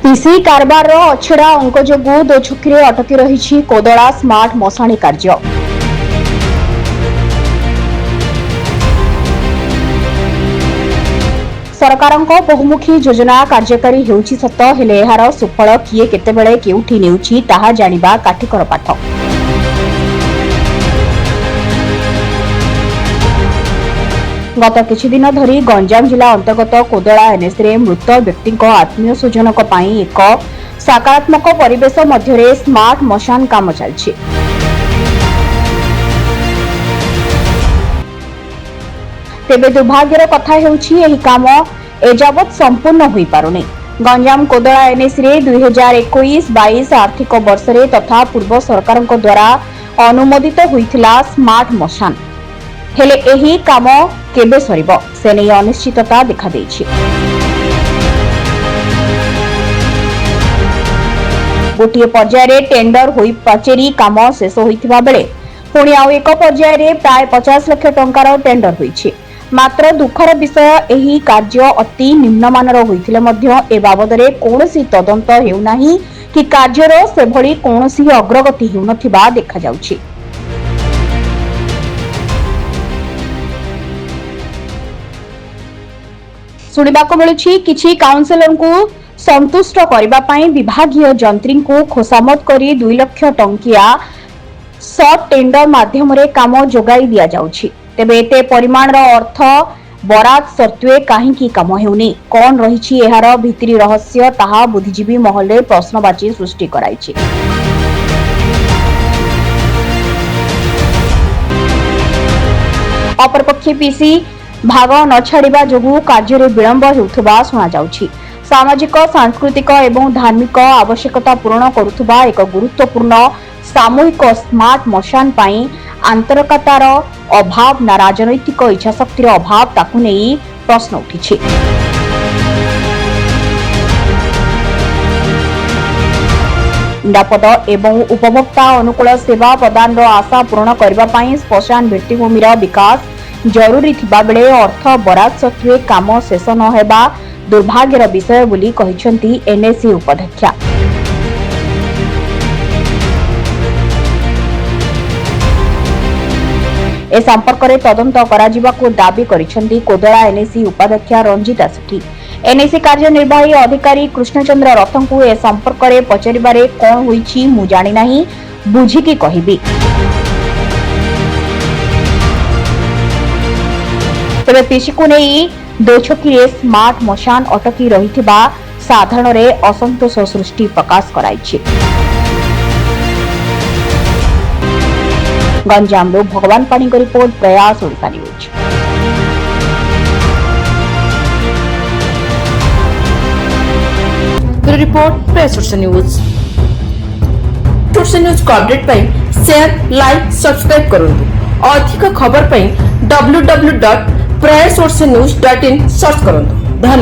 ପିସି କାରବାରର ଅଛଡ଼ା ଅଙ୍କ ଯୋଗୁଁ ଦୋଛକିରେ ଅଟକି ରହିଛି କୋଦଳା ସ୍ମାର୍ଟ ମଶାଣି କାର୍ଯ୍ୟ। ସରକାରଙ୍କ ବହୁମୁଖୀ ଯୋଜନା କାର୍ଯ୍ୟକାରୀ ହେଉଛି ସତ, ହେଲେ ଏହାର ସୁଫଳ କିଏ କେତେବେଳେ କେଉଁଠି ନେଉଛି ତାହା ଜାଣିବା କାଠିକର ପାଠ। ଗତ କିଛିଦିନ ଧରି ଗଞ୍ଜାମ ଜିଲ୍ଲା ଅନ୍ତର୍ଗତ କୋଦଳା ଏନ୍ଏସିରେ ମୃତ ବ୍ୟକ୍ତିଙ୍କ ଆତ୍ମୀୟ ସ୍ୱଜନଙ୍କ ପାଇଁ ଏକ ସକାରାତ୍ମକ ପରିବେଶ ମଧ୍ୟରେ ସ୍ମାର୍ଟ ମଶାନ କାମ ଚାଲିଛି। ତେବେ ଦୁର୍ଭାଗ୍ୟର କଥା ହେଉଛି ଏହି କାମ ଏଯାବତ୍ ସମ୍ପୂର୍ଣ୍ଣ ହୋଇପାରୁନି। ଗଞ୍ଜାମ କୋଦଳା ଏନ୍ଏସିରେ 2021-22 ଆର୍ଥିକ ବର୍ଷରେ ତଥା ପୂର୍ବ ସରକାରଙ୍କ ଦ୍ୱାରା ଅନୁମୋଦିତ ହୋଇଥିଲା ସ୍ମାର୍ଟ ମଶାନ, ହେଲେ ଏହି କାମ କେବେ ସରିବ ସେ ନେଇ ଅନିଶ୍ଚିତତା ଦେଖାଦେଇଛି। ଗୋଟିଏ ପର୍ଯ୍ୟାୟରେ ଟେଣ୍ଡର ହୋଇ ପାଚେରୀ କାମ ଶେଷ ହୋଇଥିବା ବେଳେ ପୁଣି ଆଉ ଏକ ପର୍ଯ୍ୟାୟରେ ପ୍ରାୟ 50 ଲକ୍ଷ ଟଙ୍କାର ଟେଣ୍ଡର ହୋଇଛି। ମାତ୍ର ଦୁଃଖର ବିଷୟ, ଏହି କାର୍ଯ୍ୟ ଅତି ନିମ୍ନମାନର ହୋଇଥିଲେ ମଧ୍ୟ ଏ ବାବଦରେ କୌଣସି ତଦନ୍ତ ହେଉନାହିଁ କି କାର୍ଯ୍ୟର ସେଭଳି କୌଣସି ଅଗ୍ରଗତି ହେଉନଥିବା ଦେଖାଯାଉଛି। ଶୁଣିବାକୁ ମିଳୁଛି କିଛି କାଉନ୍ସିଲରଙ୍କୁ ସନ୍ତୁଷ୍ଟ କରିବା ପାଇଁ ବିଭାଗୀୟ ଯନ୍ତ୍ରୀଙ୍କୁ ଖୋସାମତ କରି 2 ଲକ୍ଷ ଟଙ୍କିଆ ସର୍ଟ ଟେଣ୍ଡର ମାଧ୍ୟମରେ କାମ ଯୋଗାଇ ଦିଆଯାଉଛି। ତେବେ ଏତେ ପରିମାଣର ଅର୍ଥ ବରାଦ ସତ୍ତ୍ୱେ କାହିଁକି କାମ ହେଉନି, କଣ ରହିଛି ଏହାର ଭିତିରି ରହସ୍ୟ, ତାହା ବୁଦ୍ଧିଜୀବୀ ମହଲରେ ପ୍ରଶ୍ନବାଚୀ ସୃଷ୍ଟି କରାଇଛି। ଅପରପକ୍ଷେ ପିସି ଭାଗ ନ ଛାଡ଼ିବା ଯୋଗୁଁ କାର୍ଯ୍ୟରେ ବିଳମ୍ବ ହେଉଥିବା ଶୁଣାଯାଉଛି। ସାମାଜିକ, ସାଂସ୍କୃତିକ ଏବଂ ଧାର୍ମିକ ଆବଶ୍ୟକତା ପୂରଣ କରୁଥିବା ଏକ ଗୁରୁତ୍ୱପୂର୍ଣ୍ଣ ସାମୂହିକ ସ୍ମାର୍ଟ ମଶାନ ପାଇଁ ଆନ୍ତରିକତାର ଅଭାବ ନା ରାଜନୈତିକ ଇଚ୍ଛାଶକ୍ତିର ଅଭାବ, ତାକୁ ନେଇ ପ୍ରଶ୍ନ ଉଠିଛି। ନିରାପଦ ଏବଂ ଉପଭୋକ୍ତା ଅନୁକୂଳ ସେବା ପ୍ରଦାନର ଆଶା ପୂରଣ କରିବା ପାଇଁ ଶ୍ମଶାନ ଭିତ୍ତିଭୂମିର ବିକାଶ ଜରୁରୀ ଥିବା ବେଳେ ଅର୍ଥ ବରାଦ ସତ୍ତ୍ୱେ କାମ ଶେଷ ନ ହେବା ଦୁର୍ଭାଗ୍ୟର ବିଷୟ ବୋଲି କହିଛନ୍ତି ଏନ୍ଏସି ଉପାଧ୍ୟକ୍ଷା। ଏ ସମ୍ପର୍କରେ ତଦନ୍ତ କରାଯିବାକୁ ଦାବି କରିଛନ୍ତି କୋଦଳା ଏନ୍ଏସି ଉପାଧ୍ୟକ୍ଷା ରଞ୍ଜିତା ସେଠୀ। ଏନ୍ଏସି କାର୍ଯ୍ୟନିର୍ବାହୀ ଅଧିକାରୀ କୃଷ୍ଣଚନ୍ଦ୍ର ରଥଙ୍କୁ ଏ ସମ୍ପର୍କରେ ପଚାରିବାରେ କଣ ହୋଇଛି ମୁଁ ଜାଣିନାହିଁ, ବୁଝିକି କହିବି। ତେବେ ପିସିକୁ ନେଇ ଦୋଛକିରେ ସ୍ମାର୍ଟ ମଶାନ ଅଟକି ରହିଥିବା ସାଧାରଣରେ ଅସନ୍ତୋଷ ସୃଷ୍ଟି ପ୍ରକାଶ କରାଇଛି। ଗଞ୍ଜାମରୁ ଭଗବାନ ପାଣିଙ୍କ ରିପୋର୍ଟ, ପ୍ରୟାସ ଓଡ଼ିଶା ନ୍ୟୁଜ। रिपोर्ट प्रयास न्यूज न्यूज को अपडेट पाई शेयर, लाइक, सब्सक्राइब करूँ। अधिक खबर पाई www.prayasnews.in सर्च करूँ। धन्यवाद।